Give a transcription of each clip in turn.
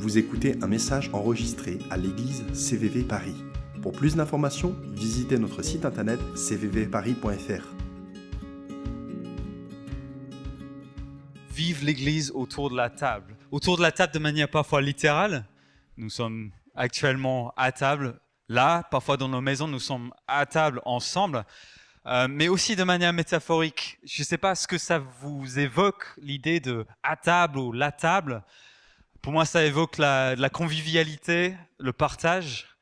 Vous écoutez un message enregistré à l'église CVV Paris. Pour plus d'informations, visitez notre site internet cvvparis.fr. Vive l'Église autour de la table. Autour de la table de manière parfois littérale. Nous sommes actuellement à table, là, parfois dans nos maisons, nous sommes à table ensemble, mais aussi de manière métaphorique. Je ne sais pas ce que ça vous évoque, l'idée de à table ou la table. Pour moi, ça évoque la convivialité, le partage.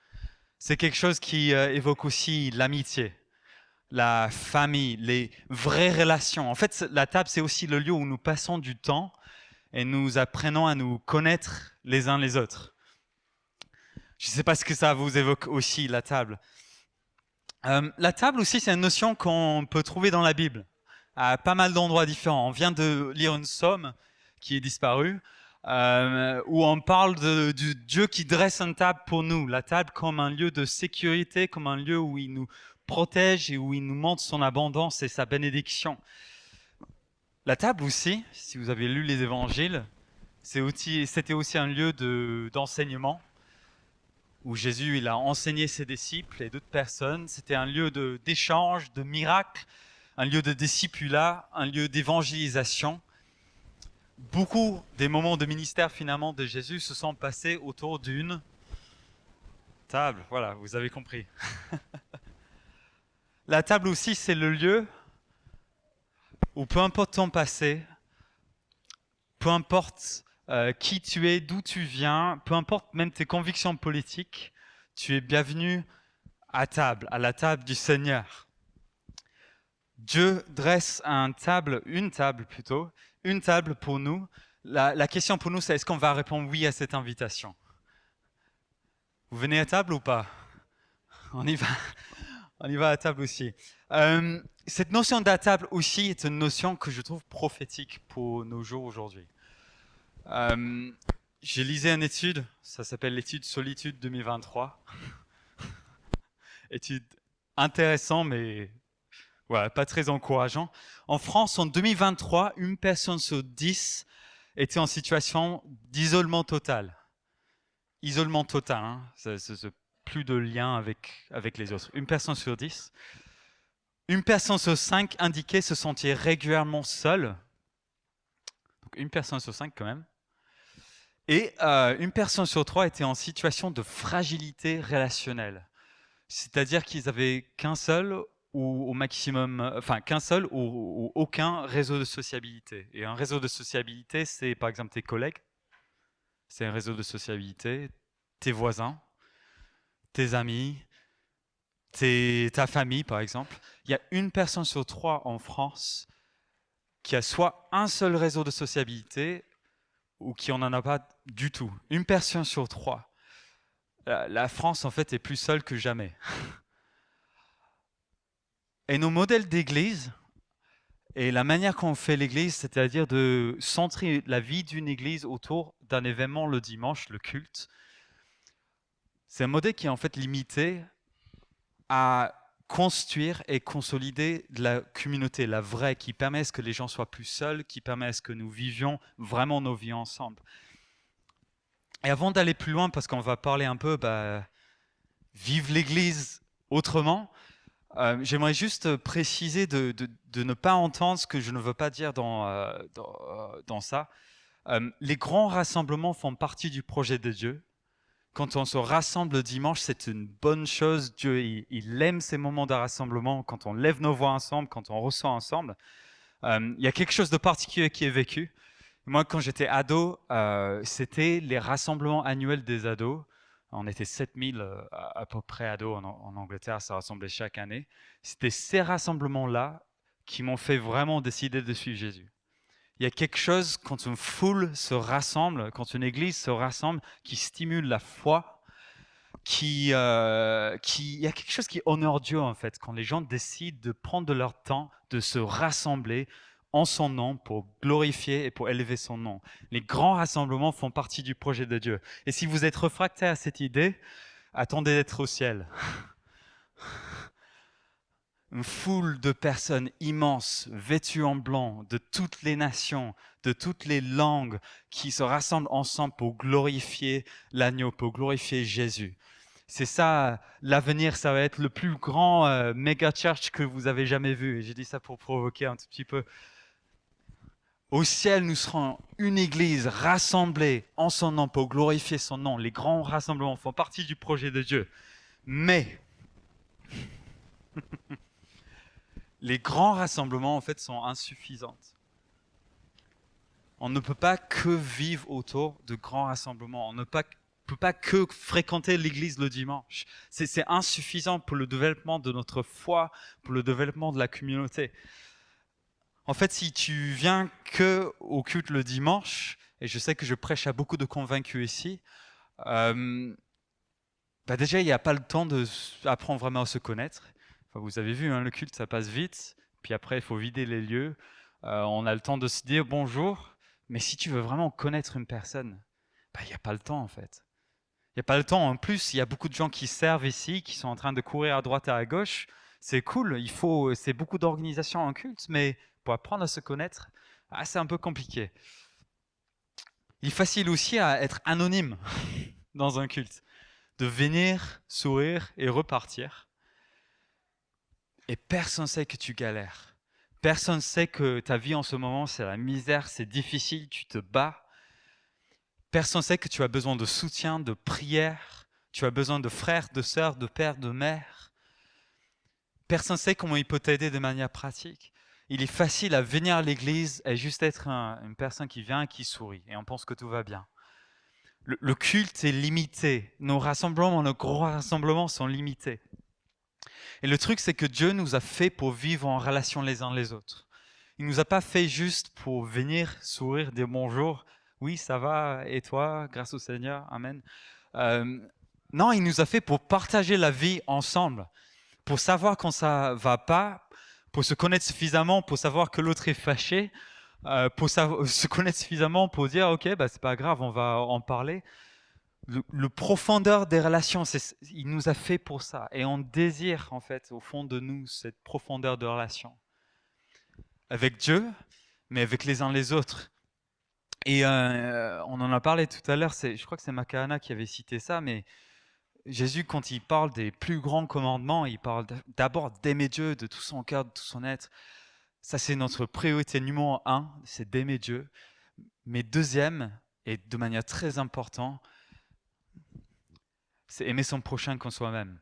C'est quelque chose qui évoque aussi l'amitié, la famille, les vraies relations. En fait, la table, c'est aussi le lieu où nous passons du temps et nous apprenons à nous connaître les uns les autres. Je ne sais pas ce que ça vous évoque aussi, la table. La table aussi, c'est une notion qu'on peut trouver dans la Bible, à pas mal d'endroits différents. On vient de lire une psaume qui est disparue, où on parle du Dieu qui dresse une table pour nous. La table comme un lieu de sécurité, comme un lieu où il nous protège et où il nous montre son abondance et sa bénédiction. La table aussi, si vous avez lu les évangiles, c'était aussi un lieu d'enseignement où Jésus il a enseigné ses disciples et d'autres personnes. C'était un lieu d'échange, de miracles, un lieu de discipulat, un lieu d'évangélisation. Beaucoup des moments de ministère finalement de Jésus se sont passés autour d'une table. Voilà, vous avez compris. La table aussi, c'est le lieu où peu importe ton passé, peu importe qui tu es, d'où tu viens, peu importe même tes convictions politiques, tu es bienvenu à table, à la table du Seigneur. Dieu dresse une table pour nous. La question pour nous, c'est est-ce qu'on va répondre oui à cette invitation? Vous venez à table ou pas? On y va à table aussi. Cette notion de table aussi est une notion que je trouve prophétique pour nos jours aujourd'hui. J'ai lisé une étude, ça s'appelle l'étude Solitude 2023. Étude intéressante, mais voilà, pas très encourageant. En France, en 2023, une personne sur 10 était en situation d'isolement total. Isolement total, hein. C'est plus de lien avec les autres. Une personne sur 10. Une personne sur 5 indiquait se sentir régulièrement seule. Donc une personne sur 5 quand même. Et une personne sur 3 était en situation de fragilité relationnelle. C'est-à-dire qu'ils avaient qu'un seul ou au maximum, qu'un seul ou aucun réseau de sociabilité. Et un réseau de sociabilité, c'est par exemple tes collègues. C'est un réseau de sociabilité, tes voisins, tes amis, ta famille par exemple. Il y a une personne sur 3 en France qui a soit un seul réseau de sociabilité ou qui n'en a pas du tout. Une personne sur 3. La France en fait est plus seule que jamais. Et nos modèles d'église et la manière qu'on fait l'église, c'est-à-dire de centrer la vie d'une église autour d'un événement le dimanche, le culte, c'est un modèle qui est en fait limité à construire et consolider de la communauté, la vraie, qui permet à ce que les gens soient plus seuls, qui permet à ce que nous vivions vraiment nos vies ensemble. Et avant d'aller plus loin, parce qu'on va parler un peu, vive l'Église autrement, j'aimerais juste préciser de ne pas entendre ce que je ne veux pas dire dans ça. Les grands rassemblements font partie du projet de Dieu. Quand on se rassemble le dimanche, c'est une bonne chose. Dieu, il aime ces moments de rassemblement, quand on lève nos voix ensemble, quand on reçoit ensemble. Il y a quelque chose de particulier qui est vécu. Moi, quand j'étais ado, c'était les rassemblements annuels des ados. On était 7000 à peu près ados en Angleterre, ça rassemblait chaque année. C'était ces rassemblements-là qui m'ont fait vraiment décider de suivre Jésus. Il y a quelque chose quand une foule se rassemble, quand une église se rassemble, qui stimule la foi, il y a quelque chose qui honore Dieu en fait, quand les gens décident de prendre de leur temps, de se rassembler en son nom pour glorifier et pour élever son nom. Les grands rassemblements font partie du projet de Dieu. Et si vous êtes réfractaire à cette idée, attendez d'être au ciel. une foule de personnes immenses, vêtues en blanc, de toutes les nations, de toutes les langues, qui se rassemblent ensemble pour glorifier l'agneau, pour glorifier Jésus. C'est ça, l'avenir, ça va être le plus grand méga church que vous avez jamais vu. Et j'ai dit ça pour provoquer un tout petit peu. Au ciel, nous serons une église rassemblée en son nom pour glorifier son nom. Les grands rassemblements font partie du projet de Dieu. Mais les grands rassemblements, en fait, sont insuffisants. On ne peut pas que vivre autour de grands rassemblements. On ne peut pas que fréquenter l'église le dimanche. C'est insuffisant pour le développement de notre foi, pour le développement de la communauté. En fait, si tu viens que au culte le dimanche, et je sais que je prêche à beaucoup de convaincus ici, déjà, il n'y a pas le temps d'apprendre vraiment à se connaître. Enfin, vous avez vu, le culte, ça passe vite. Puis après, il faut vider les lieux. On a le temps de se dire bonjour. Mais si tu veux vraiment connaître une personne, il n'y a pas le temps en fait. Il n'y a pas le temps. En plus, il y a beaucoup de gens qui servent ici, qui sont en train de courir à droite et à gauche. C'est cool, c'est beaucoup d'organisation en culte, mais pour apprendre à se connaître, c'est un peu compliqué. Il est facile aussi à être anonyme dans un culte, de venir, sourire et repartir. Et personne ne sait que tu galères. Personne ne sait que ta vie en ce moment, c'est la misère, c'est difficile, tu te bats. Personne ne sait que tu as besoin de soutien, de prière, tu as besoin de frères, de sœurs, de pères, de mères. Personne ne sait comment il peut t'aider de manière pratique. Il est facile à venir à l'église et juste être une personne qui vient et qui sourit, et on pense que tout va bien. Le culte est limité, nos rassemblements, nos gros rassemblements sont limités. Et le truc, c'est que Dieu nous a fait pour vivre en relation les uns les autres. Il ne nous a pas fait juste pour venir, sourire, dire bonjour. Oui, ça va, et toi, grâce au Seigneur, amen. Non, il nous a fait pour partager la vie ensemble, pour savoir quand ça va pas, pour se connaître suffisamment, pour savoir que l'autre est fâché, pour se connaître suffisamment pour dire, ok, c'est pas grave, on va en parler. Le profondeur des relations, il nous a fait pour ça. Et on désire, en fait, au fond de nous, cette profondeur de relation. Avec Dieu, mais avec les uns les autres. Et on en a parlé tout à l'heure, je crois que c'est Makahana qui avait cité ça, mais Jésus, quand il parle des plus grands commandements, il parle d'abord d'aimer Dieu de tout son cœur, de tout son être. Ça, c'est notre priorité numéro 1, c'est d'aimer Dieu. Mais deuxième, et de manière très importante, c'est aimer son prochain comme soi-même.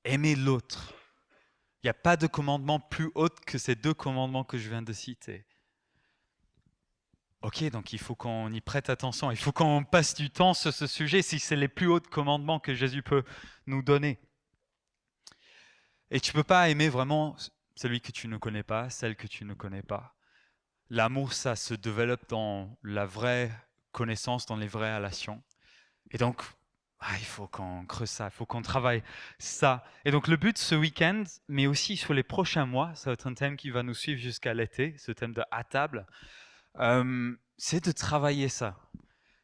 Aimer l'autre. Il n'y a pas de commandement plus haut que ces 2 commandements que je viens de citer. Ok, donc il faut qu'on y prête attention, il faut qu'on passe du temps sur ce sujet si c'est les plus hauts commandements que Jésus peut nous donner. Et tu ne peux pas aimer vraiment celui que tu ne connais pas, celle que tu ne connais pas. L'amour, ça se développe dans la vraie connaissance, dans les vraies relations. Et donc, il faut qu'on creuse ça, il faut qu'on travaille ça. Et donc le but ce week-end, mais aussi sur les prochains mois, ça va être un thème qui va nous suivre jusqu'à l'été, ce thème de à table, c'est de travailler ça,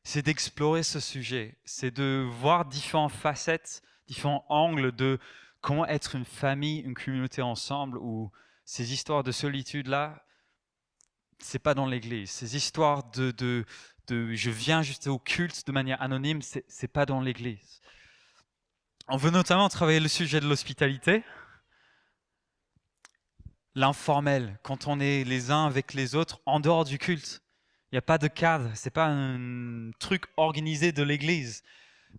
c'est d'explorer ce sujet, c'est de voir différentes facettes, différents angles de comment être une famille, une communauté ensemble, où ces histoires de solitude-là, c'est pas dans l'église. Ces histoires de je viens juste au culte de manière anonyme, c'est pas dans l'église. On veut notamment travailler le sujet de l'hospitalité, l'informel, quand on est les uns avec les autres en dehors du culte. Il n'y a pas de cadre, c'est pas un truc organisé de l'église,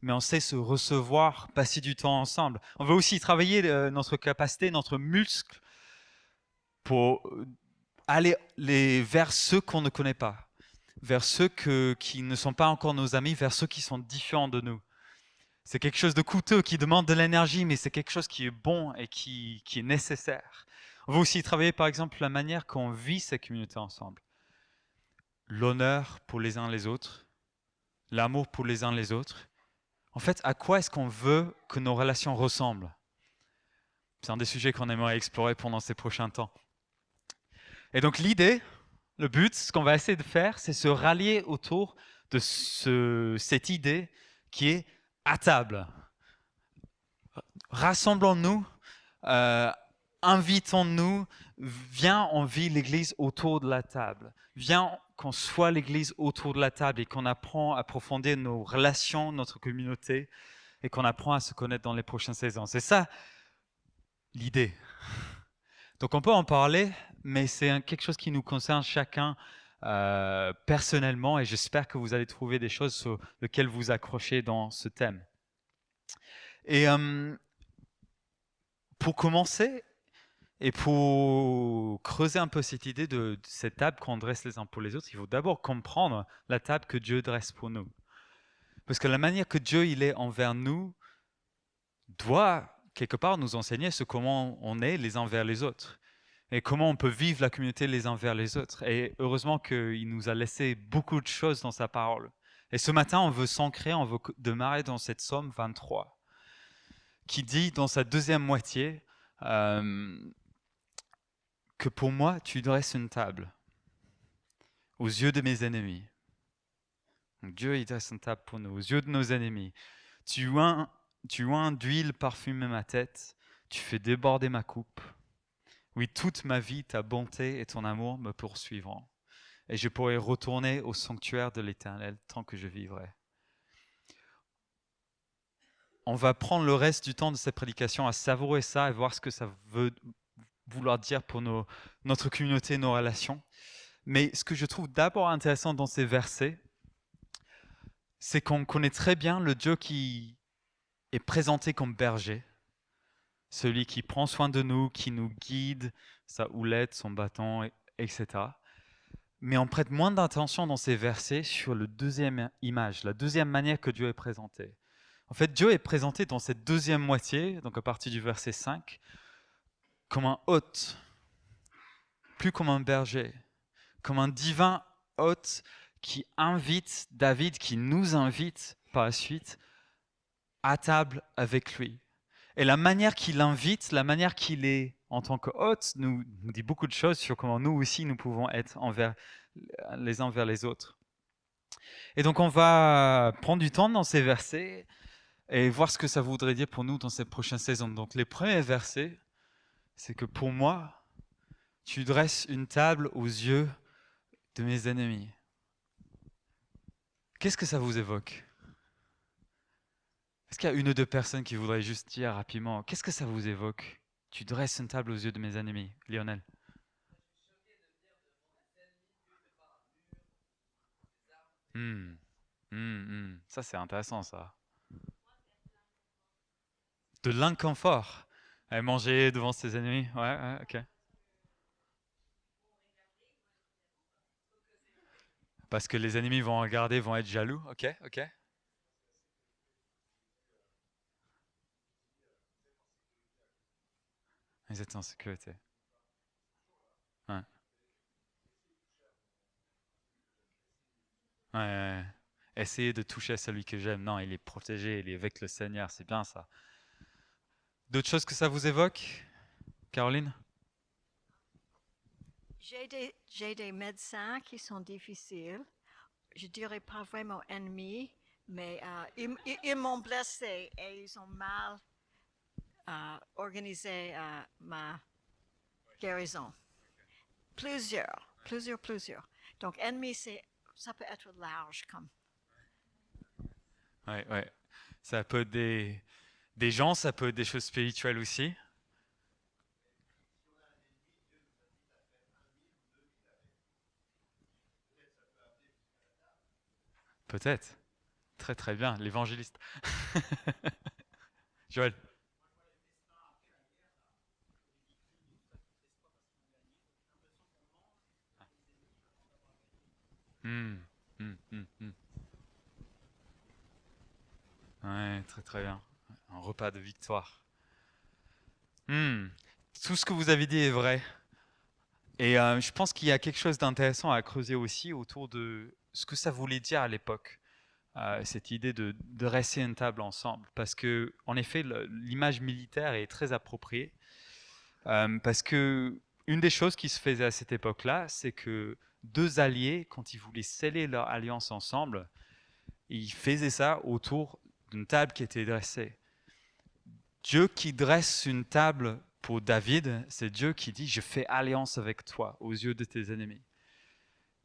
mais on sait se recevoir, passer du temps ensemble. On veut aussi travailler notre capacité, notre muscle pour aller vers ceux qu'on ne connaît pas, vers ceux qui ne sont pas encore nos amis, vers ceux qui sont différents de nous. C'est quelque chose de coûteux, qui demande de l'énergie, mais c'est quelque chose qui est bon et qui est nécessaire. On veut aussi travailler, par exemple, la manière qu'on vit cette communauté ensemble. L'honneur pour les uns les autres, l'amour pour les uns les autres. En fait, à quoi est-ce qu'on veut que nos relations ressemblent ? C'est un des sujets qu'on aimerait explorer pendant ces prochains temps. Et donc l'idée, le but, ce qu'on va essayer de faire, c'est se rallier autour de cette idée qui est à table. Rassemblons-nous invitons-nous, viens, on vit l'Église autour de la table. Viens, qu'on soit l'Église autour de la table et qu'on apprend à approfondir nos relations, notre communauté, et qu'on apprend à se connaître dans les prochaines saisons. C'est ça l'idée. Donc on peut en parler, mais c'est quelque chose qui nous concerne chacun personnellement, et j'espère que vous allez trouver des choses sur lesquelles vous accrochez dans ce thème. Et pour commencer, et pour creuser un peu cette idée de cette table qu'on dresse les uns pour les autres, il faut d'abord comprendre la table que Dieu dresse pour nous. Parce que la manière que Dieu il est envers nous doit quelque part nous enseigner comment on est les uns vers les autres et comment on peut vivre la communauté les uns vers les autres. Et heureusement qu'il nous a laissé beaucoup de choses dans sa parole. Et ce matin, on veut s'ancrer, on veut démarrer dans cette Psaume 23 qui dit dans sa deuxième moitié que pour moi, tu dresses une table aux yeux de mes ennemis. Donc Dieu, il dresse une table pour nous, aux yeux de nos ennemis. Tu oins d'huile parfumée ma tête, tu fais déborder ma coupe. Oui, toute ma vie, ta bonté et ton amour me poursuivront. Et je pourrai retourner au sanctuaire de l'Éternel tant que je vivrai. On va prendre le reste du temps de cette prédication à savourer ça et voir ce que ça veut vouloir dire pour notre communauté, nos relations. Mais ce que je trouve d'abord intéressant dans ces versets, c'est qu'on connaît très bien le Dieu qui est présenté comme berger, celui qui prend soin de nous, qui nous guide, sa houlette, son bâton, etc. Mais on prête moins d'attention dans ces versets sur la deuxième image, la deuxième manière que Dieu est présenté. En fait, Dieu est présenté dans cette deuxième moitié, donc à partir du verset 5, comme un hôte, plus comme un berger, comme un divin hôte qui invite David, qui nous invite par la suite à table avec lui. Et la manière qu'il invite, la manière qu'il est en tant que hôte, nous dit beaucoup de choses sur comment nous aussi nous pouvons être les uns vers les autres. Et donc on va prendre du temps dans ces versets et voir ce que ça voudrait dire pour nous dans cette prochaine saison. Donc les premiers versets, c'est que pour moi, tu dresses une table aux yeux de mes ennemis. Qu'est-ce que ça vous évoque ? Est-ce qu'il y a une ou deux personnes qui voudraient juste dire rapidement, qu'est-ce que ça vous évoque ? Tu dresses une table aux yeux de mes ennemis. Lionel. Ça c'est intéressant ça. De l'inconfort. Manger devant ses ennemis. Ouais, ok. Parce que les ennemis vont regarder, vont être jaloux. Ok. Ils étaient en sécurité. Ouais. Essayer de toucher à celui que j'aime. Non, il est protégé, il est avec le Seigneur, c'est bien ça. D'autres choses que ça vous évoque, Caroline ? J'ai des médecins qui sont difficiles. Je dirais pas vraiment ennemis, mais ils m'ont blessé et ils ont mal organisé ma guérison. Plusieurs. Donc ennemi, ça peut être large comme. Ouais. Ça peut être des gens, ça peut être des choses spirituelles aussi. Peut-être. Très très bien, l'évangéliste. Joël. Ouais, très très bien. Un repas de victoire. Tout ce que vous avez dit est vrai. Et je pense qu'il y a quelque chose d'intéressant à creuser aussi autour de ce que ça voulait dire à l'époque, cette idée de dresser une table ensemble. Parce que, en effet, l'image militaire est très appropriée. Parce que une des choses qui se faisait à cette époque-là, c'est que deux alliés, quand ils voulaient sceller leur alliance ensemble, ils faisaient ça autour d'une table qui était dressée. Dieu qui dresse une table pour David, c'est Dieu qui dit « Je fais alliance avec toi aux yeux de tes ennemis ».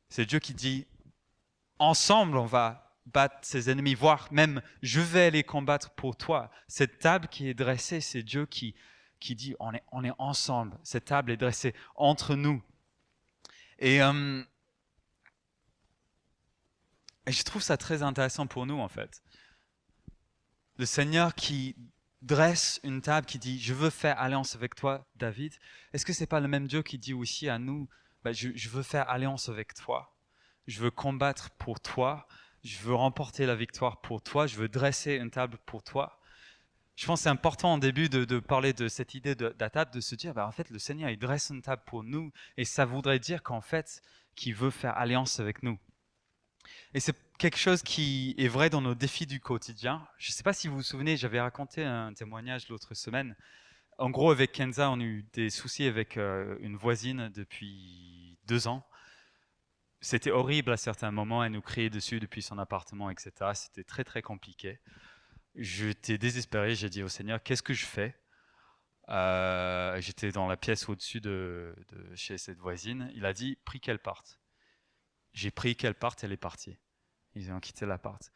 C'est Dieu qui dit « Ensemble, on va battre ses ennemis, voire même je vais les combattre pour toi ». Cette table qui est dressée, c'est Dieu qui dit on est ensemble. Cette table est dressée entre nous. Et je trouve ça très intéressant pour nous, en fait. Le Seigneur qui dresse une table, qui dit « Je veux faire alliance avec toi, David ». Est-ce que ce n'est pas le même Dieu qui dit aussi à nous « Je veux faire alliance avec toi. Je veux combattre pour toi. Je veux remporter la victoire pour toi. Je veux dresser une table pour toi. » Je pense que c'est important au début de parler de cette idée de la table, de se dire en fait, le Seigneur, il dresse une table pour nous. Et ça voudrait dire qu'en fait, qu'il veut faire alliance avec nous. Et c'est quelque chose qui est vrai dans nos défis du quotidien. Je ne sais pas si vous vous souvenez, j'avais raconté un témoignage l'autre semaine. En gros, avec Kenza, on a eu des soucis avec une voisine depuis 2 ans. C'était horrible à certains moments, elle nous criait dessus depuis son appartement, etc. C'était très très compliqué. J'étais désespéré, j'ai dit au Seigneur, qu'est-ce que je fais ? J'étais dans la pièce au-dessus de chez cette voisine. Il a dit, prie qu'elle parte. J'ai prié qu'elle parte, elle est partie. Ils ont quitté l'appart.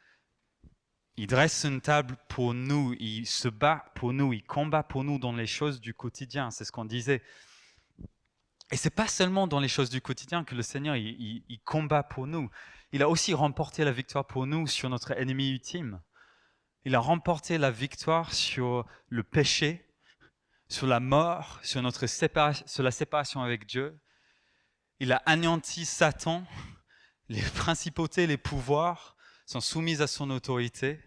Il dresse une table pour nous, il se bat pour nous, il combat pour nous dans les choses du quotidien, c'est ce qu'on disait. Et c'est pas seulement dans les choses du quotidien que le Seigneur il combat pour nous. Il a aussi remporté la victoire pour nous sur notre ennemi ultime. Il a remporté la victoire sur le péché, sur la mort, sur la séparation avec Dieu. Il a anéanti Satan. Les principautés, les pouvoirs sont soumis à son autorité.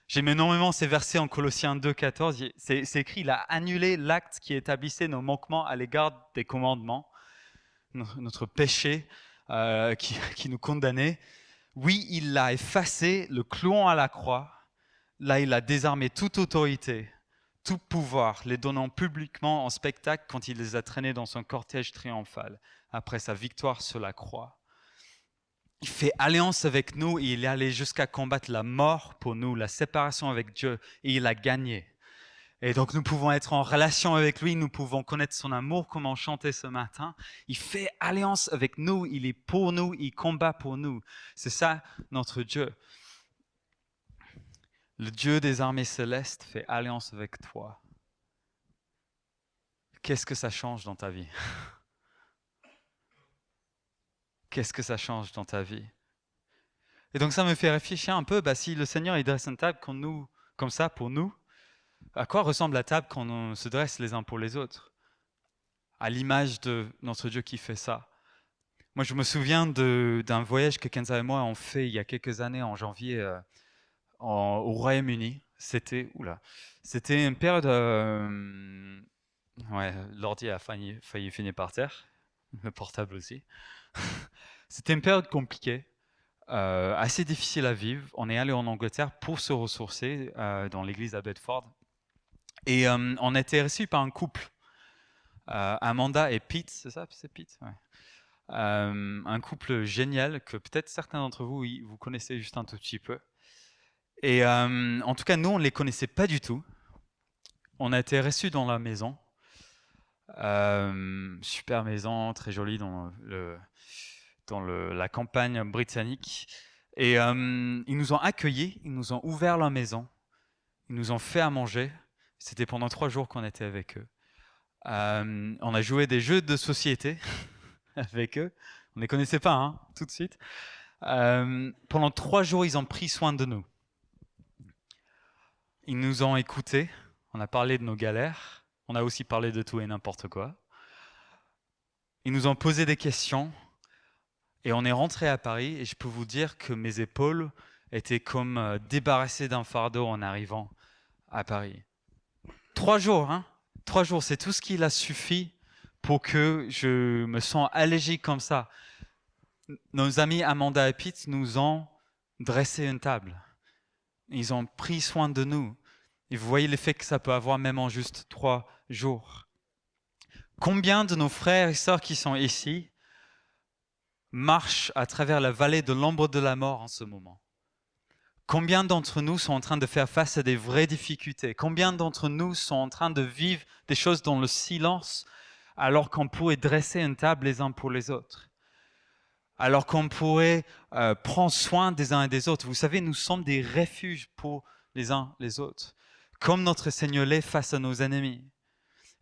J'aime énormément ces versets en Colossiens 2,14. C'est écrit, il a annulé l'acte qui établissait nos manquements à l'égard des commandements, notre péché qui nous condamnait. Oui, il l'a effacé, le clouant à la croix. Là, il a désarmé toute autorité, tout pouvoir, les donnant publiquement en spectacle quand il les a traînés dans son cortège triomphal, après sa victoire sur la croix. Il fait alliance avec nous et il est allé jusqu'à combattre la mort pour nous, la séparation avec Dieu, et il a gagné. Et donc nous pouvons être en relation avec lui, nous pouvons connaître son amour comme on chantait ce matin. Il fait alliance avec nous, il est pour nous, il combat pour nous. C'est ça notre Dieu. Le Dieu des armées célestes fait alliance avec toi. Qu'est-ce que ça change dans ta vie ? Qu'est-ce que ça change dans ta vie ? Et donc ça me fait réfléchir un peu, si le Seigneur il dresse une table comme ça pour nous, à quoi ressemble la table quand on se dresse les uns pour les autres ? À l'image de notre Dieu qui fait ça. Moi je me souviens d'un voyage que Kenza et moi avons fait il y a quelques années en janvier au Royaume-Uni. C'était une période... l'ordi a failli finir par terre, le portable aussi. C'était une période compliquée, assez difficile à vivre. On est allé en Angleterre pour se ressourcer dans l'église à Bedford. Et on a été reçus par un couple, Amanda et Pete, c'est ça ? C'est Pete, ouais. Un couple génial que peut-être certains d'entre vous, vous connaissez juste un tout petit peu. Et en tout cas, nous, on ne les connaissait pas du tout. On a été reçus dans la maison. Super maison, très jolie dans la campagne britannique. Et ils nous ont accueillis, ils nous ont ouvert leur maison, ils nous ont fait à manger. C'était pendant 3 jours qu'on était avec eux. On a joué des jeux de société avec eux. On ne les connaissait pas, tout de suite. Pendant 3 jours, ils ont pris soin de nous. Ils nous ont écoutés. On a parlé de nos galères. On a aussi parlé de tout et n'importe quoi. Ils nous ont posé des questions. Et on est rentré à Paris. Et je peux vous dire que mes épaules étaient comme débarrassées d'un fardeau en arrivant à Paris. 3 jours, 3 jours, c'est tout ce qu'il a suffi pour que je me sente allégé comme ça. Nos amis Amanda et Pete nous ont dressé une table. Ils ont pris soin de nous. Et vous voyez l'effet que ça peut avoir même en juste 3 jours. Combien de nos frères et sœurs qui sont ici marchent à travers la vallée de l'ombre de la mort en ce moment ? Combien d'entre nous sont en train de faire face à des vraies difficultés? Combien d'entre nous sont en train de vivre des choses dans le silence alors qu'on pourrait dresser une table les uns pour les autres? Alors qu'on pourrait prendre soin des uns et des autres. Vous savez, nous sommes des refuges pour les uns les autres, comme notre Seigneur l'est face à nos ennemis.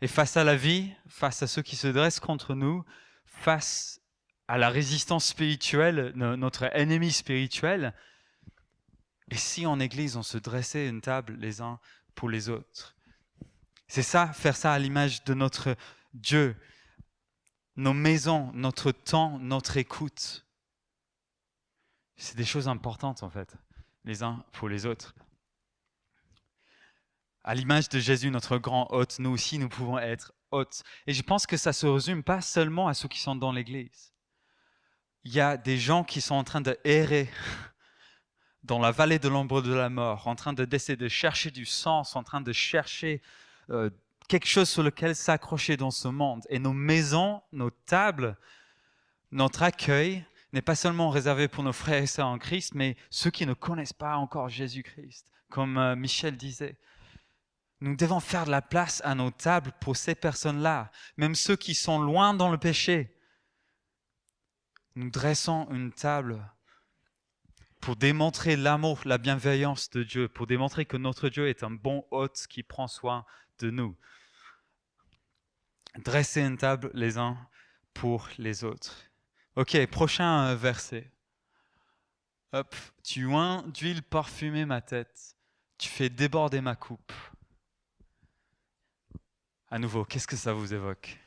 Et face à la vie, face à ceux qui se dressent contre nous, face à la résistance spirituelle, notre ennemi spirituel, et si en Église, on se dressait une table les uns pour les autres? C'est ça, faire ça à l'image de notre Dieu. Nos maisons, notre temps, notre écoute. C'est des choses importantes en fait, les uns pour les autres. À l'image de Jésus, notre grand hôte, nous aussi, nous pouvons être hôtes. Et je pense que ça ne se résume pas seulement à ceux qui sont dans l'Église. Il y a des gens qui sont en train de errer dans la vallée de l'ombre de la mort, en train d'essayer de chercher du sens, en train de chercher quelque chose sur lequel s'accrocher dans ce monde. Et nos maisons, nos tables, notre accueil n'est pas seulement réservé pour nos frères et sœurs en Christ, mais ceux qui ne connaissent pas encore Jésus-Christ. Comme Michel disait, nous devons faire de la place à nos tables pour ces personnes-là, même ceux qui sont loin dans le péché. Nous dressons une table pour démontrer l'amour, la bienveillance de Dieu, pour démontrer que notre Dieu est un bon hôte qui prend soin de nous. Dresser une table les uns pour les autres. Ok, prochain verset. Hop, tu oins d'huile parfumée ma tête, tu fais déborder ma coupe. À nouveau, qu'est-ce que ça vous évoque?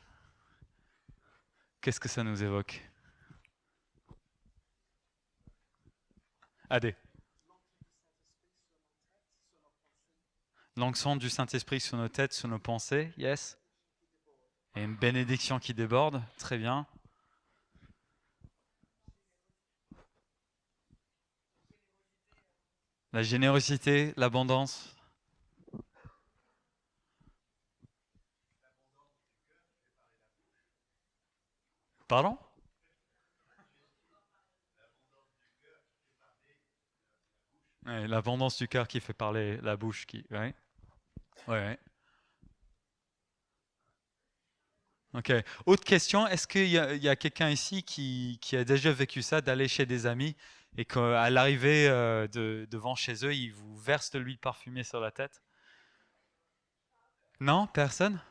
Qu'est-ce que ça nous évoque? Adé. L'onction du Saint-Esprit sur nos têtes, sur nos pensées, yes. Et une bénédiction qui déborde, très bien. La générosité, l'abondance. Pardon? Ouais, l'abondance du cœur qui fait parler la bouche. Ouais. Ouais. Ok. Autre question, est-ce qu'il y a quelqu'un ici qui a déjà vécu ça, d'aller chez des amis et qu'à l'arrivée devant chez eux, ils vous versent de l'huile parfumée sur la tête? Non? Personne?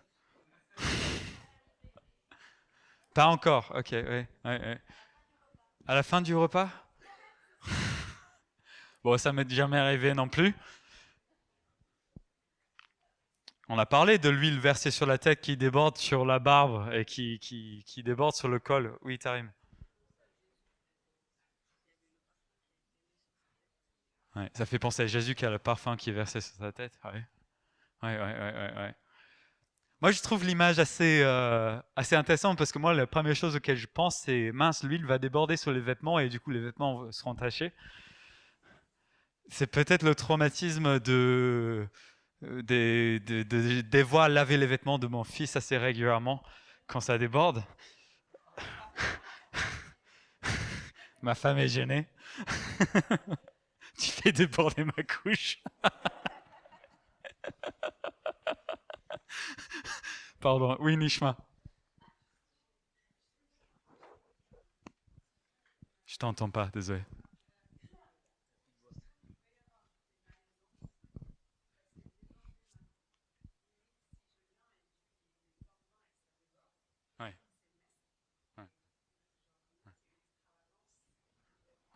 Pas encore, ok. Ouais. À la fin du repas? Bon, ça m'est jamais arrivé non plus. On a parlé de l'huile versée sur la tête qui déborde sur la barbe et qui déborde sur le col. Oui, Tarim. Ouais, ça fait penser à Jésus qui a le parfum qui est versé sur sa tête. Ouais. Moi, je trouve l'image assez intéressante parce que moi, la première chose auquel je pense, c'est mince, l'huile va déborder sur les vêtements et du coup, les vêtements seront tachés. C'est peut-être le traumatisme devoir laver les vêtements de mon fils assez régulièrement quand ça déborde. Ma femme est gênée. Tu fais déborder ma couche. Pardon. Oui, Nishma. Je t'entends pas, désolé.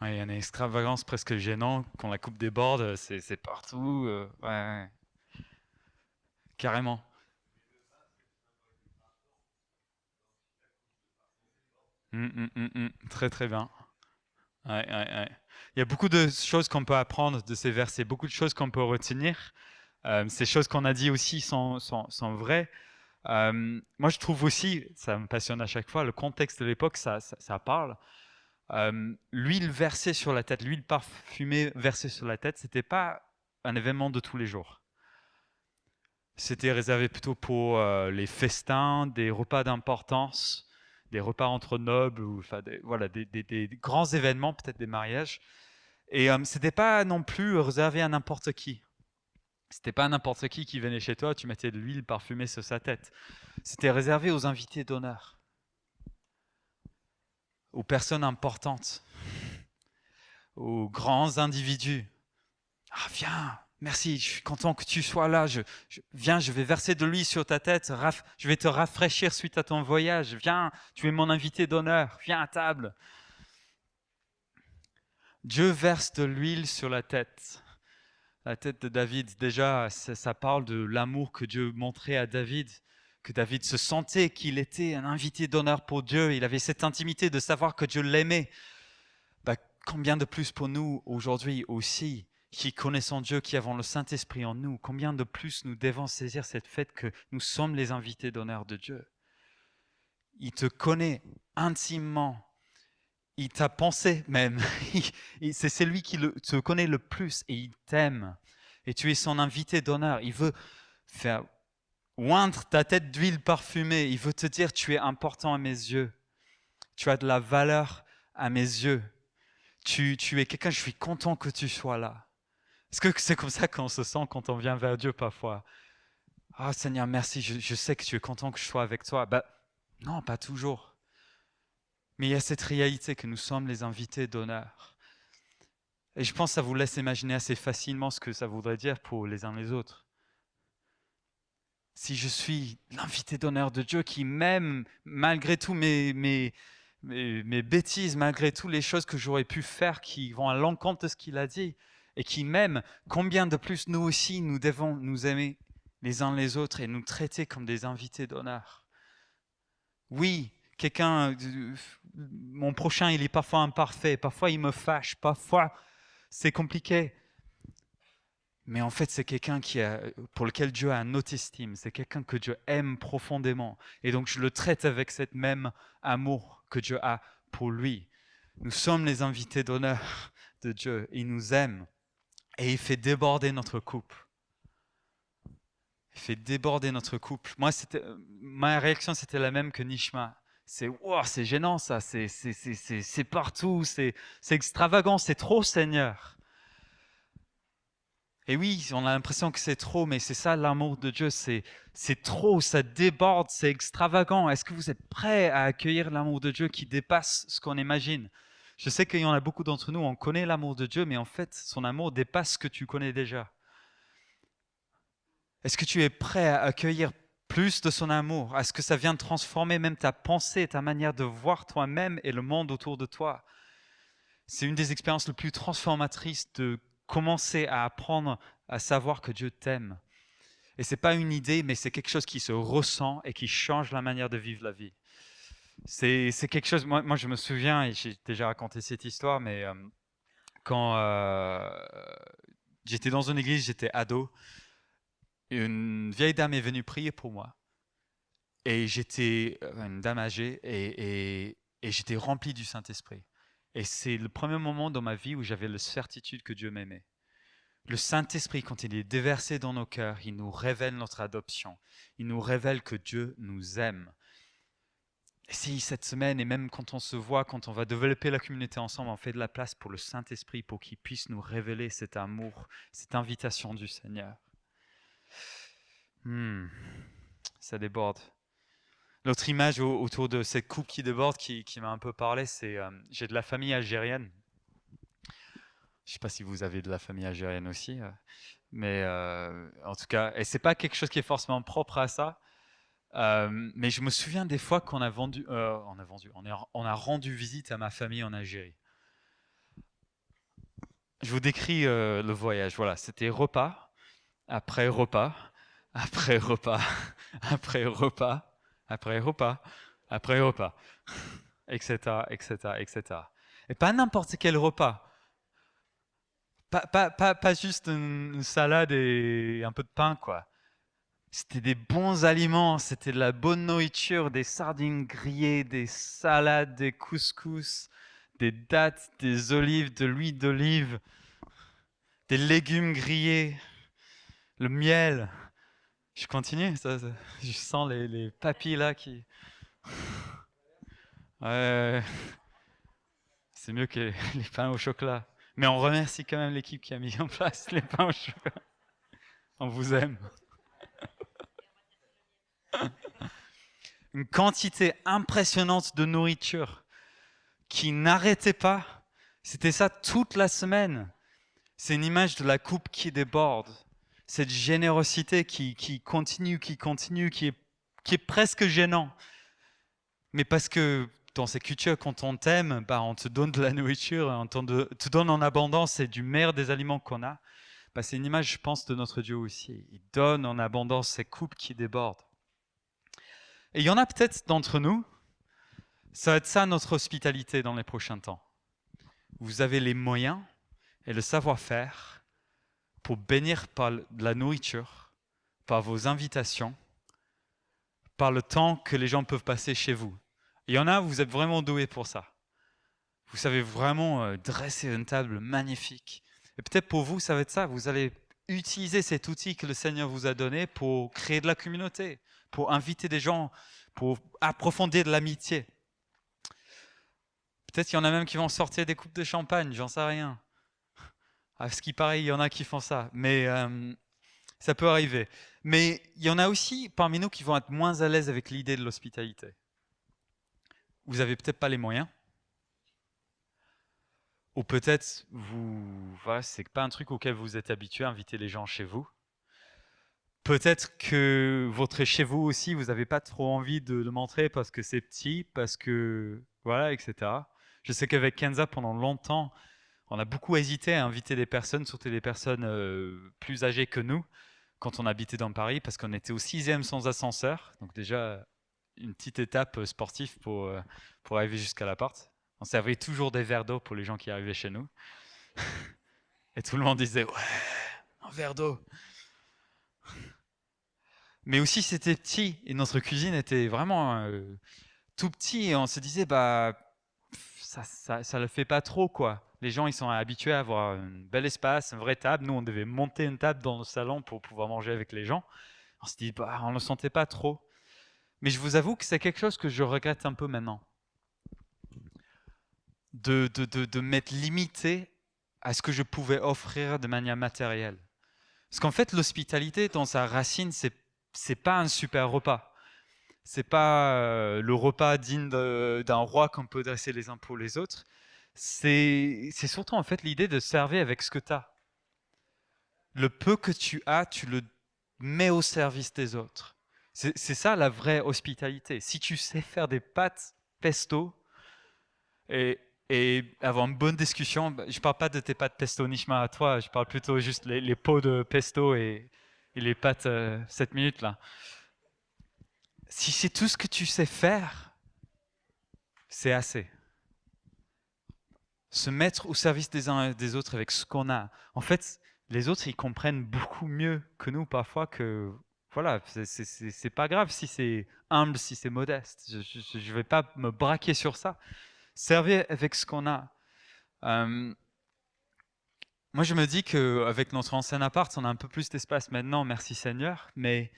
Ouais, il y a une extravagance presque gênante quand la coupe déborde, c'est partout. Ouais. Carrément. Très bien. Ouais. Il y a beaucoup de choses qu'on peut apprendre de ces versets, beaucoup de choses qu'on peut retenir. Ces choses qu'on a dit aussi sont vraies. Moi, je trouve aussi, ça me passionne à chaque fois, le contexte de l'époque, ça parle. L'huile versée sur la tête, l'huile parfumée versée sur la tête, c'était pas un événement de tous les jours. C'était réservé plutôt pour les festins, des repas d'importance, des repas entre nobles, ou enfin des grands événements, peut-être des mariages. Et c'était pas non plus réservé à n'importe qui. C'était pas n'importe qui venait chez toi, tu mettais de l'huile parfumée sur sa tête. C'était réservé aux invités d'honneur, aux personnes importantes, aux grands individus. Ah, viens, merci, je suis content que tu sois là. Viens, je vais verser de l'huile sur ta tête. Je vais te rafraîchir suite à ton voyage. Viens, tu es mon invité d'honneur. Viens à table. Dieu verse de l'huile sur la tête. La tête de David, déjà, ça parle de l'amour que Dieu montrait à David, que David se sentait qu'il était un invité d'honneur pour Dieu. Il avait cette intimité de savoir que Dieu l'aimait. Combien de plus pour nous aujourd'hui aussi, qui connaissons Dieu, qui avons le Saint-Esprit en nous, combien de plus nous devons saisir cette fait que nous sommes les invités d'honneur de Dieu. Il te connaît intimement. Il t'a pensé même. C'est lui qui te connaît le plus et il t'aime. Et tu es son invité d'honneur. Il veut faire oindre ta tête d'huile parfumée. Il veut te dire, tu es important à mes yeux. Tu as de la valeur à mes yeux. Tu es quelqu'un, je suis content que tu sois là. Est-ce que c'est comme ça qu'on se sent quand on vient vers Dieu parfois? Ah Seigneur, merci, je sais que tu es content que je sois avec toi. Non, pas toujours. Mais il y a cette réalité que nous sommes les invités d'honneur. Et je pense que ça vous laisse imaginer assez facilement ce que ça voudrait dire pour les uns les autres. Si je suis l'invité d'honneur de Dieu qui m'aime malgré tout mes bêtises, malgré toutes les choses que j'aurais pu faire qui vont à l'encontre de ce qu'il a dit, et qui m'aime, combien de plus nous aussi, nous devons nous aimer les uns les autres et nous traiter comme des invités d'honneur. Oui, mon prochain, il est parfois imparfait, parfois il me fâche, parfois c'est compliqué. Mais en fait, c'est quelqu'un pour lequel Dieu a une haute estime, c'est quelqu'un que Dieu aime profondément. Et donc, je le traite avec cette même amour que Dieu a pour lui. Nous sommes les invités d'honneur de Dieu. Il nous aime et il fait déborder notre couple. Il fait déborder notre couple. Ma réaction, c'était la même que Nishma. C'est gênant ça, c'est partout, c'est extravagant, c'est trop Seigneur. Et oui, on a l'impression que c'est trop, mais c'est ça l'amour de Dieu, c'est trop, ça déborde, c'est extravagant. Est-ce que vous êtes prêts à accueillir l'amour de Dieu qui dépasse ce qu'on imagine? Je sais qu'il y en a beaucoup d'entre nous, on connaît l'amour de Dieu, mais en fait, son amour dépasse ce que tu connais déjà. Est-ce que tu es prêt à accueillir plus de son amour? Est-ce que ça vient transformer même ta pensée, ta manière de voir toi-même et le monde autour de toi? C'est une des expériences les plus transformatrices de commencer à apprendre à savoir que Dieu t'aime. Et ce n'est pas une idée, mais c'est quelque chose qui se ressent et qui change la manière de vivre la vie. C'est quelque chose, moi je me souviens, et j'ai déjà raconté cette histoire, mais quand j'étais dans une église, j'étais ado, une vieille dame est venue prier pour moi. Et j'étais une dame âgée et j'étais rempli du Saint-Esprit. Et c'est le premier moment dans ma vie où j'avais la certitude que Dieu m'aimait. Le Saint-Esprit, quand il est déversé dans nos cœurs, il nous révèle notre adoption. Il nous révèle que Dieu nous aime. Et si cette semaine, et même quand on se voit, quand on va développer la communauté ensemble, on fait de la place pour le Saint-Esprit, pour qu'il puisse nous révéler cet amour, cette invitation du Seigneur. Ça déborde. L'autre image autour de cette coupe qui déborde, qui m'a un peu parlé, c'est j'ai de la famille algérienne. Je ne sais pas si vous avez de la famille algérienne aussi, mais en tout cas, et c'est pas quelque chose qui est forcément propre à ça. Mais je me souviens des fois qu'on a on a rendu visite à ma famille en Algérie. Je vous décris le voyage. Voilà, c'était repas après repas après repas après repas après repas, après repas, etc., etc., etc. Et pas n'importe quel repas. Pas juste une salade et un peu de pain, quoi. C'était des bons aliments, c'était de la bonne nourriture, des sardines grillées, des salades, des couscous, des dattes, des olives, de l'huile d'olive, des légumes grillés, le miel. Je continue, je sens les papilles là qui... Ouais, c'est mieux que les pains au chocolat. Mais on remercie quand même l'équipe qui a mis en place les pains au chocolat. On vous aime. Une quantité impressionnante de nourriture qui n'arrêtait pas. C'était ça toute la semaine. C'est une image de la coupe qui déborde. Cette générosité qui continue, qui est presque gênant. Mais parce que dans ces cultures, quand on t'aime, on te donne de la nourriture, on te donne en abondance, c'est du meilleur des aliments qu'on a. C'est une image, je pense, de notre Dieu aussi. Il donne en abondance ces coupes qui débordent. Et il y en a peut-être d'entre nous, ça va être ça notre hospitalité dans les prochains temps. Vous avez les moyens et le savoir-faire pour bénir par de la nourriture, par vos invitations, par le temps que les gens peuvent passer chez vous. Il y en a, vous êtes vraiment doués pour ça. Vous savez vraiment dresser une table magnifique. Et peut-être pour vous, ça va être ça. Vous allez utiliser cet outil que le Seigneur vous a donné pour créer de la communauté, pour inviter des gens, pour approfondir de l'amitié. Peut-être qu'il y en a même qui vont sortir des coupes de champagne, j'en sais rien. À ce qui paraît, il y en a qui font ça, mais ça peut arriver. Mais il y en a aussi parmi nous qui vont être moins à l'aise avec l'idée de l'hospitalité. Vous n'avez peut-être pas les moyens. Ou peut-être, c'est pas un truc auquel vous êtes habitué à inviter les gens chez vous. Peut-être que votre chez vous aussi, vous n'avez pas trop envie de le montrer parce que c'est petit, parce que etc. Je sais qu'avec Kenza, pendant longtemps, on a beaucoup hésité à inviter des personnes, surtout des personnes plus âgées que nous, quand on habitait dans Paris, parce qu'on était au 6e sans ascenseur. Donc déjà, une petite étape sportive pour arriver jusqu'à l'appart. On servait toujours des verres d'eau pour les gens qui arrivaient chez nous. Et tout le monde disait « Ouais, un verre d'eau !» Mais aussi, c'était petit. Et notre cuisine était vraiment tout petit. Et on se disait « ça le fait pas trop, quoi. » Les gens, ils sont habitués à avoir un bel espace, une vraie table. Nous, on devait monter une table dans le salon pour pouvoir manger avec les gens. On se dit, on ne le sentait pas trop. Mais je vous avoue que c'est quelque chose que je regrette un peu maintenant. De m'être limité à ce que je pouvais offrir de manière matérielle. Parce qu'en fait, l'hospitalité, dans sa racine, c'est pas un super repas. C'est pas le repas digne d'un roi qu'on peut dresser les uns pour les autres. C'est surtout en fait l'idée de servir avec ce que tu as. Le peu que tu as, tu le mets au service des autres. C'est ça la vraie hospitalité. Si tu sais faire des pâtes pesto et avoir une bonne discussion, je ne parle pas de tes pâtes pesto Nishma à toi, je parle plutôt juste les pots de pesto et les pâtes 7 minutes là. Si c'est tout ce que tu sais faire, c'est assez. Se mettre au service des uns et des autres avec ce qu'on a. En fait, les autres, ils comprennent beaucoup mieux que nous parfois que... Voilà, c'est pas grave si c'est humble, si c'est modeste. Je ne vais pas me braquer sur ça. Servir avec ce qu'on a. Moi, je me dis qu'avec notre ancien appart, on a un peu plus d'espace maintenant, merci Seigneur. Mais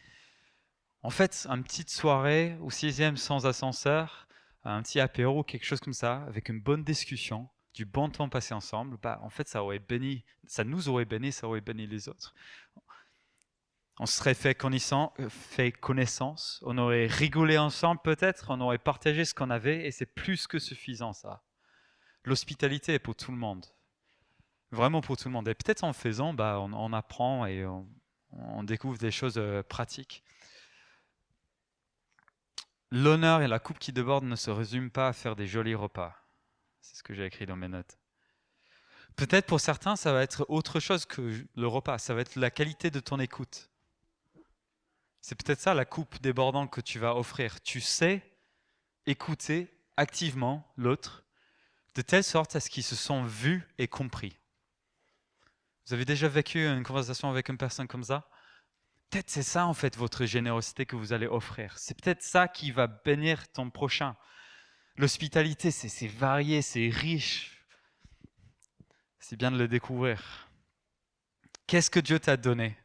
en fait, une petite soirée au 6e sans ascenseur, un petit apéro, quelque chose comme ça, avec une bonne discussion, du bon temps passé ensemble, en fait, ça nous aurait béni, ça aurait béni les autres. On se serait fait connaissance, on aurait rigolé ensemble peut-être, on aurait partagé ce qu'on avait, et c'est plus que suffisant ça. L'hospitalité est pour tout le monde, vraiment pour tout le monde. Et peut-être en faisant, on apprend et on découvre des choses pratiques. L'honneur et la coupe qui déborde ne se résument pas à faire des jolis repas. C'est ce que j'ai écrit dans mes notes. Peut-être pour certains, ça va être autre chose que le repas, ça va être la qualité de ton écoute. C'est peut-être ça la coupe débordante que tu vas offrir. Tu sais écouter activement l'autre de telle sorte à ce qu'ils se sont vus et compris. Vous avez déjà vécu une conversation avec une personne comme ça ? Peut-être c'est ça en fait votre générosité que vous allez offrir. C'est peut-être ça qui va bénir ton prochain. L'hospitalité, c'est varié, c'est riche. C'est bien de le découvrir. Qu'est-ce que Dieu t'a donné ?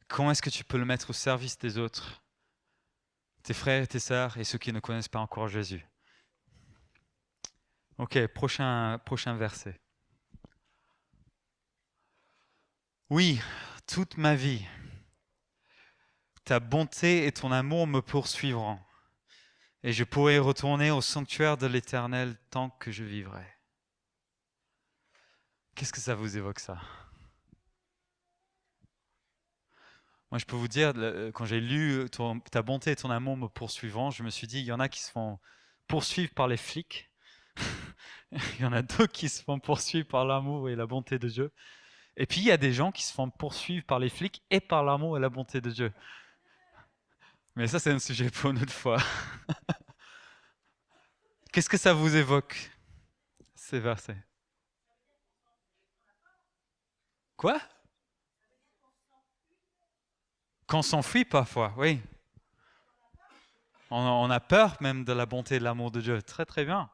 Comment est-ce que tu peux le mettre au service des autres ? Tes frères, tes sœurs et ceux qui ne connaissent pas encore Jésus. Ok, prochain verset. Oui, toute ma vie, ta bonté et ton amour me poursuivront, et je pourrai retourner au sanctuaire de l'Éternel tant que je vivrai. Qu'est-ce que ça vous évoque, ça? Moi, je peux vous dire, quand j'ai lu ta bonté et ton amour me poursuivront, je me suis dit, il y en a qui se font poursuivre par les flics. Il y en a d'autres qui se font poursuivre par l'amour et la bonté de Dieu. Et puis, il y a des gens qui se font poursuivre par les flics et par l'amour et la bonté de Dieu. Mais ça, c'est un sujet pour une autre fois. Qu'est-ce que ça vous évoque, ces versets? Quoi? Qu'on s'enfuit parfois, oui. On a peur même de la bonté et de l'amour de Dieu. Très très bien.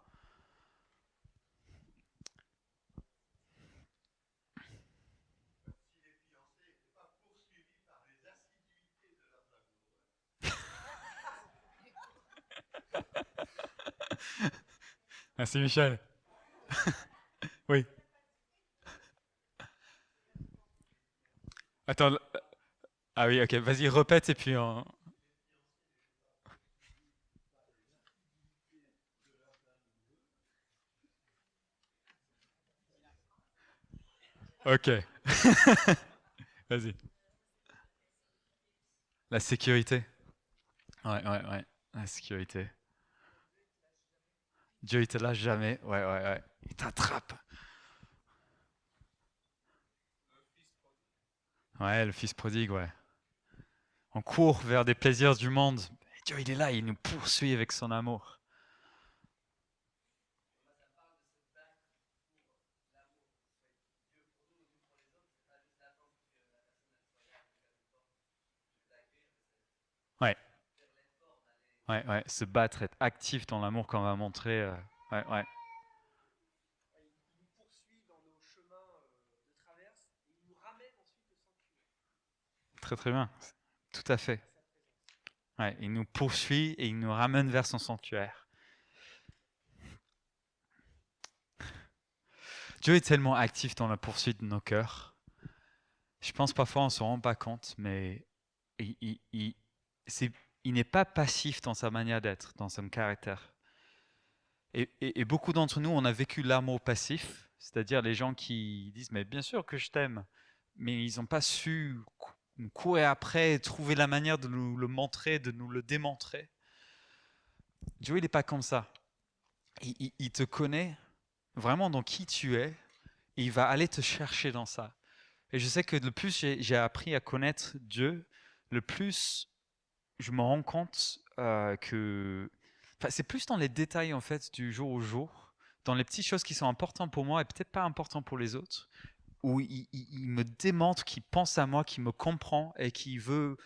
Merci Michel. Oui. Attends. Ah oui, ok. Vas-y, répète et puis on... Ok. Vas-y. La sécurité. Ouais. La sécurité. Dieu, il te lâche jamais. Ouais. Il t'attrape. Ouais, le fils prodigue, ouais. On court vers des plaisirs du monde. Et Dieu, il est là, il nous poursuit avec son amour. Ouais. Se battre, être actif dans l'amour qu'on va montrer. Ouais. Il nous poursuit dans nos chemins de traverse et il nous ramène ensuite au sanctuaire. Très très bien. Tout à fait. Ouais, il nous poursuit et il nous ramène vers son sanctuaire. Dieu est tellement actif dans la poursuite de nos cœurs. Je pense parfois on ne se rend pas compte, mais il n'est pas passif dans sa manière d'être, dans son caractère. Et beaucoup d'entre nous, on a vécu l'amour passif, c'est-à-dire les gens qui disent « mais bien sûr que je t'aime », mais ils n'ont pas su courir après, trouver la manière de nous le montrer, de nous le démontrer. Dieu, il n'est pas comme ça. Il te connaît vraiment dans qui tu es, et il va aller te chercher dans ça. Et je sais que le plus j'ai appris à connaître Dieu, le plus je me rends compte que c'est plus dans les détails en fait du jour au jour, dans les petites choses qui sont importantes pour moi et peut-être pas importantes pour les autres, où il me démontre qu'il pense à moi, qu'il me comprend et qu'il veut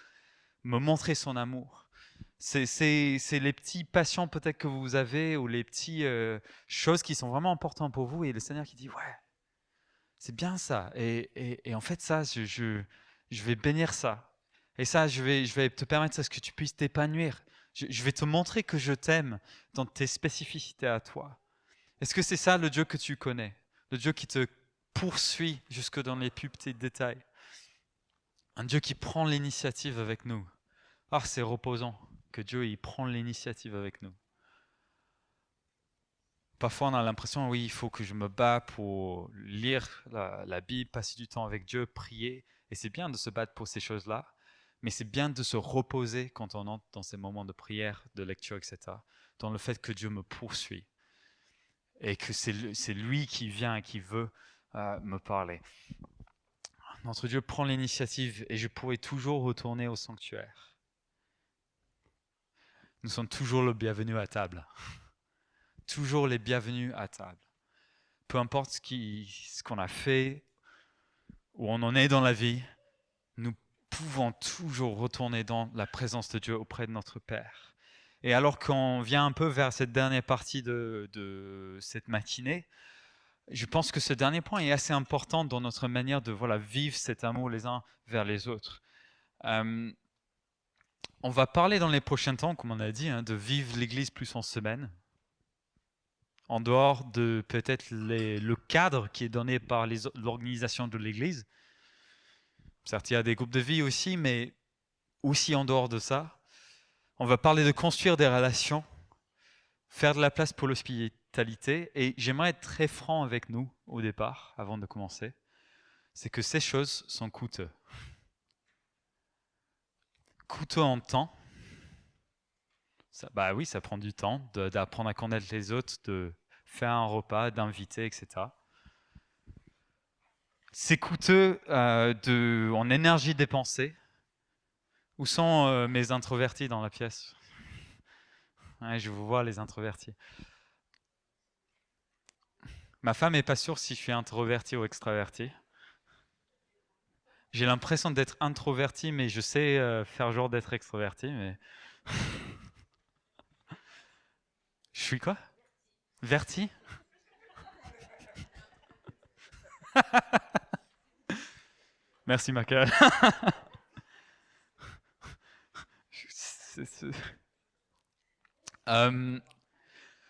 me montrer son amour. C'est les petits passions peut-être que vous avez ou les petites choses qui sont vraiment importantes pour vous et le Seigneur qui dit ouais, c'est bien ça. Et en fait ça, je vais bénir ça. Et ça, je vais te permettre à ce que tu puisses t'épanouir. Je vais te montrer que je t'aime dans tes spécificités à toi. Est-ce que c'est ça le Dieu que tu connais? Le Dieu qui te poursuit jusque dans les plus petits détails. Un Dieu qui prend l'initiative avec nous. Ah, c'est reposant que Dieu il prend l'initiative avec nous. Parfois, on a l'impression, oui, il faut que je me bats pour lire la Bible, passer du temps avec Dieu, prier. Et c'est bien de se battre pour ces choses-là. Mais c'est bien de se reposer quand on entre dans ces moments de prière, de lecture, etc. Dans le fait que Dieu me poursuit. Et que c'est lui qui vient et qui veut me parler. Notre Dieu prend l'initiative et je pourrai toujours retourner au sanctuaire. Nous sommes toujours le bienvenu à table. Toujours les bienvenus à table. Peu importe ce qu'on a fait, où on en est dans la vie, nous pouvons toujours retourner dans la présence de Dieu auprès de notre Père. Et alors qu'on vient un peu vers cette dernière partie de cette matinée, je pense que ce dernier point est assez important dans notre manière de vivre cet amour les uns vers les autres. On va parler dans les prochains temps, comme on a dit, de vivre l'Église plus en semaine, en dehors de peut-être le cadre qui est donné par l'organisation de l'Église. Certes, il y a des groupes de vie aussi, mais aussi en dehors de ça. On va parler de construire des relations, faire de la place pour l'hospitalité. Et j'aimerais être très franc avec nous au départ, avant de commencer. C'est que ces choses sont coûteuses. Coûteux en temps. Ça, bah oui, ça prend du temps d'apprendre à connaître les autres, de faire un repas, d'inviter, etc. C'est coûteux en énergie dépensée. Où sont mes introvertis dans la pièce? Ouais, je vous vois, les introvertis. Ma femme n'est pas sûre si je suis introverti ou extraverti. J'ai l'impression d'être introverti, mais je sais faire genre d'être extraverti. Mais je suis quoi? Verti? Merci, Michael.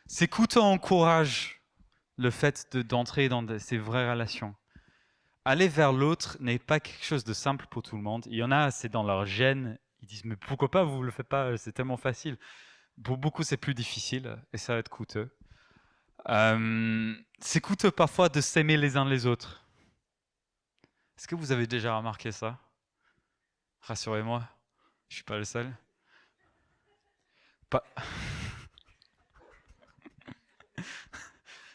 C'est coûteux en courage le fait d'entrer dans ces vraies relations. Aller vers l'autre n'est pas quelque chose de simple pour tout le monde. Il y en a, c'est dans leur gène. Ils disent, mais pourquoi pas, vous ne le faites pas, c'est tellement facile. Pour beaucoup, c'est plus difficile et ça va être coûteux. C'est coûteux parfois de s'aimer les uns les autres. Est-ce que vous avez déjà remarqué ça? Rassurez-moi, je ne suis pas le seul. Pas... Je ne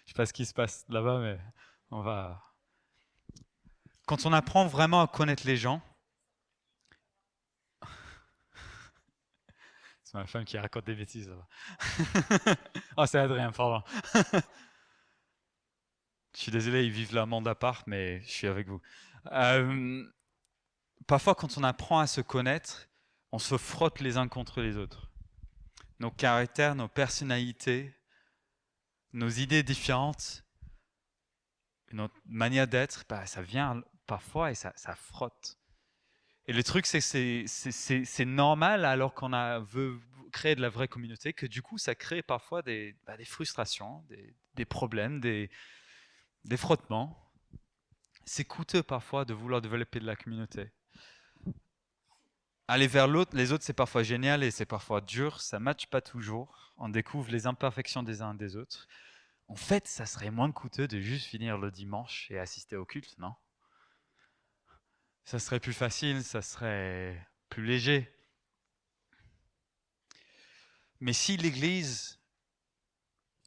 sais pas ce qui se passe là-bas, mais on va... Quand on apprend vraiment à connaître les gens, c'est ma femme qui raconte des bêtises là-bas. Oh, c'est Adrien, pardon. Je suis désolé, ils vivent leur monde à part, mais je suis avec vous. Parfois, quand on apprend à se connaître, on se frotte les uns contre les autres. Nos caractères, nos personnalités, nos idées différentes, notre manière d'être, bah, ça vient parfois et ça frotte. Et le truc, c'est que c'est normal alors qu'on veut créer de la vraie communauté, que du coup, ça crée parfois des frustrations, des problèmes, des frottements. C'est coûteux parfois de vouloir développer de la communauté. Aller vers l'autre, les autres, c'est parfois génial et c'est parfois dur, ça ne matche pas toujours. On découvre les imperfections des uns et des autres. En fait, ça serait moins coûteux de juste finir le dimanche et assister au culte, non? Ça serait plus facile, ça serait plus léger. Mais si l'Église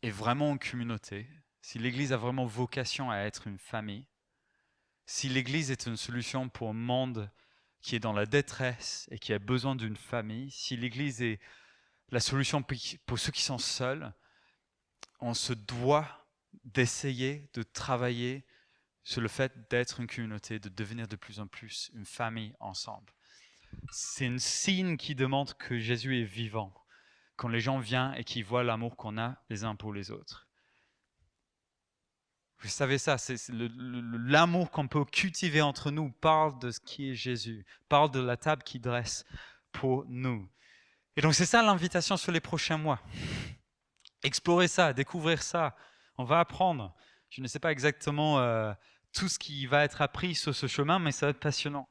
est vraiment une communauté, si l'Église a vraiment vocation à être une famille, si l'Église est une solution pour un monde qui est dans la détresse et qui a besoin d'une famille, si l'Église est la solution pour ceux qui sont seuls, on se doit d'essayer de travailler sur le fait d'être une communauté, de devenir de plus en plus une famille ensemble. C'est un signe qui demande que Jésus est vivant, quand les gens viennent et qu'ils voient l'amour qu'on a les uns pour les autres. Vous savez ça, c'est l'amour qu'on peut cultiver entre nous parle de ce qui est Jésus, parle de la table qu'il dresse pour nous. Et donc c'est ça l'invitation sur les prochains mois. Explorer ça, découvrir ça. On va apprendre. Je ne sais pas exactement tout ce qui va être appris sur ce chemin, mais ça va être passionnant.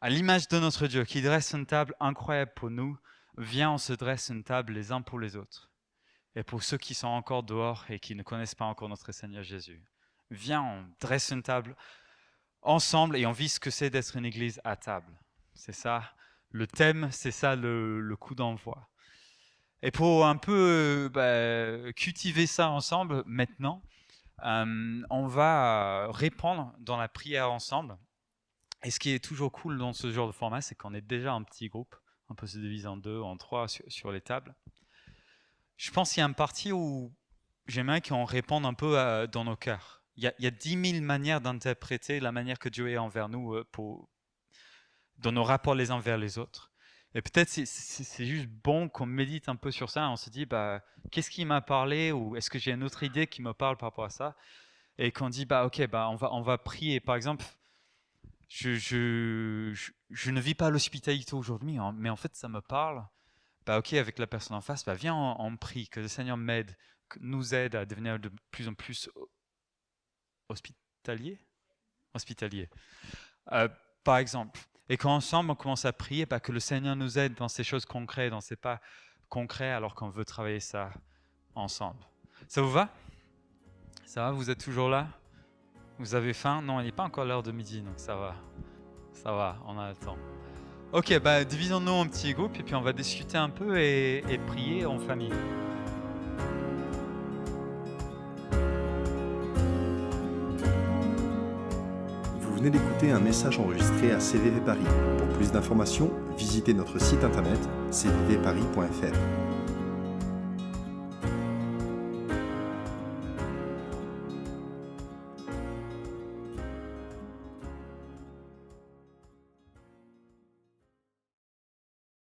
À l'image de notre Dieu qui dresse une table incroyable pour nous, viens, on se dresse une table les uns pour les autres. Et pour ceux qui sont encore dehors et qui ne connaissent pas encore notre Seigneur Jésus, viens, on dresse une table ensemble et on vit ce que c'est d'être une église à table. C'est ça, le thème, c'est ça le coup d'envoi. Et pour un peu cultiver ça ensemble maintenant, on va répondre dans la prière ensemble. Et ce qui est toujours cool dans ce genre de format, c'est qu'on est déjà un petit groupe, on peut se diviser en 2, en 3 sur les tables. Je pense qu'il y a une partie où j'aimerais qu'on réponde un peu dans nos cœurs. Il y a 10 000 manières d'interpréter la manière que Dieu est envers nous dans nos rapports les uns vers les autres. Et peut-être c'est juste bon qu'on médite un peu sur ça. On se dit, qu'est-ce qui m'a parlé, ou est-ce que j'ai une autre idée qui me parle par rapport à ça? Et qu'on dit, on va prier. Par exemple, je ne vis pas l'hospitalité aujourd'hui, mais en fait, ça me parle. Avec la personne en face, viens, on prie, que le Seigneur m'aide, nous aide à devenir de plus en plus hospitalier. Par exemple. Et qu'ensemble, on commence à prier, que le Seigneur nous aide dans ces choses concrètes, dans ces pas concrets, alors qu'on veut travailler ça ensemble. Ça vous va? Ça va? Vous êtes toujours là? Vous avez faim? Non, il n'est pas encore l'heure de midi, donc ça va. Ça va, on a le temps. Ok, divisons-nous en petits groupes et puis on va discuter un peu et prier en famille. Vous venez d'écouter un message enregistré à CVV Paris. Pour plus d'informations, visitez notre site internet cvvparis.fr.